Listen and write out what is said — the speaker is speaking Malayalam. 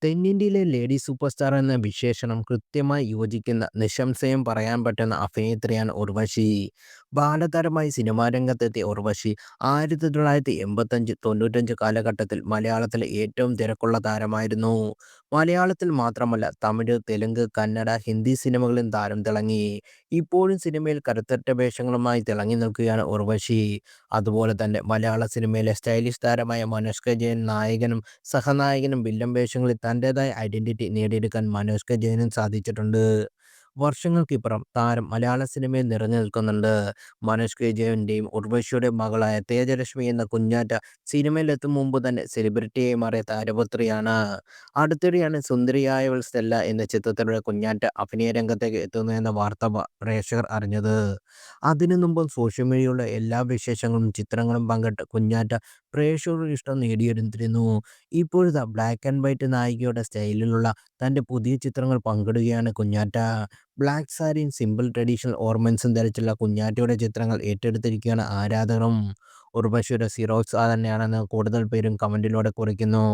തെന്നിന്ത്യയിലെ ലേഡി സൂപ്പർ സ്റ്റാർ എന്ന വിശേഷണം കൃത്യമായി യോജിക്കുന്ന നിസ്സംശയം പറയാൻ പറ്റുന്ന അഭിനേത്രിയാണ് ഉർവശി. ബാലതാരമായി സിനിമാ രംഗത്തെത്തിയ ഉർവശി 1985-95 കാലഘട്ടത്തിൽ മലയാളത്തിലെ ഏറ്റവും തിരക്കുള്ള താരമായിരുന്നു. മലയാളത്തിൽ മാത്രമല്ല തമിഴ്, തെലുങ്ക്, കന്നഡ, ഹിന്ദി സിനിമകളിലും താരം തിളങ്ങി. ഇപ്പോഴും സിനിമയിൽ കരുത്തറ്റ വേഷങ്ങളുമായി തിളങ്ങി നിൽക്കുകയാണ് ഉർവശി. അതുപോലെ തന്നെ മലയാള സിനിമയിലെ സ്റ്റൈലിഷ് താരമായ മനോജ് കെ ജയൻ നായകനും സഹനായകനും വില്ലൻ വേഷങ്ങളിൽ തന്റേതായ ഐഡന്റിറ്റി നേടിയെടുക്കാൻ മനോജ് കെ ജയനും സാധിച്ചിട്ടുണ്ട്. വർഷങ്ങൾക്കിപ്പുറം താരം മലയാള സിനിമയിൽ നിറഞ്ഞു നിൽക്കുന്നുണ്ട്. മനോജ് കെ ജയന്റെയും ഉർവശിയുടെയും മകളായ തേജലക്ഷ്മി എന്ന കുഞ്ഞാറ്റ സിനിമയിലെത്തും മുമ്പ് തന്നെ സെലിബ്രിറ്റിയായി മാറിയ താരപുത്രിയാണ്. അടുത്തിടെയാണ് സുന്ദരിയായവൾ സ്റ്റെല്ല എന്ന ചിത്രത്തിലൂടെ കുഞ്ഞാറ്റ അഭിനയ രംഗത്തേക്ക് എത്തുന്നു എന്ന വാർത്ത പ്രേക്ഷകർ അറിഞ്ഞത്. അതിനു മുമ്പും സോഷ്യൽ മീഡിയയിലുള്ള എല്ലാ വിശേഷങ്ങളും ചിത്രങ്ങളും പങ്കിട്ട് കുഞ്ഞാറ്റ പ്രേക്ഷകരുടെ ഇഷ്ടം നേടിയെടുത്തിരുന്നു. ഇപ്പോഴിതാ ബ്ലാക്ക് ആൻഡ് വൈറ്റ് നായികയുടെ സ്റ്റൈലിലുള്ള തൻ്റെ പുതിയ ചിത്രങ്ങൾ പങ്കിടുകയാണ് കുഞ്ഞാറ്റ. ബ്ലാക്ക് സാരിയും സിമ്പിൾ ട്രഡീഷണൽ ഓർണമെന്റ്സും ധരിച്ചുള്ള കുഞ്ഞാറ്റയുടെ ചിത്രങ്ങൾ ഏറ്റെടുത്തിരിക്കുകയാണ് ആരാധകരും. ഉർവശിയുടെ സിറോക്സ് തന്നെയാണെന്ന് കൂടുതൽ പേരും കമന്റിലൂടെ കുറിക്കുന്നു.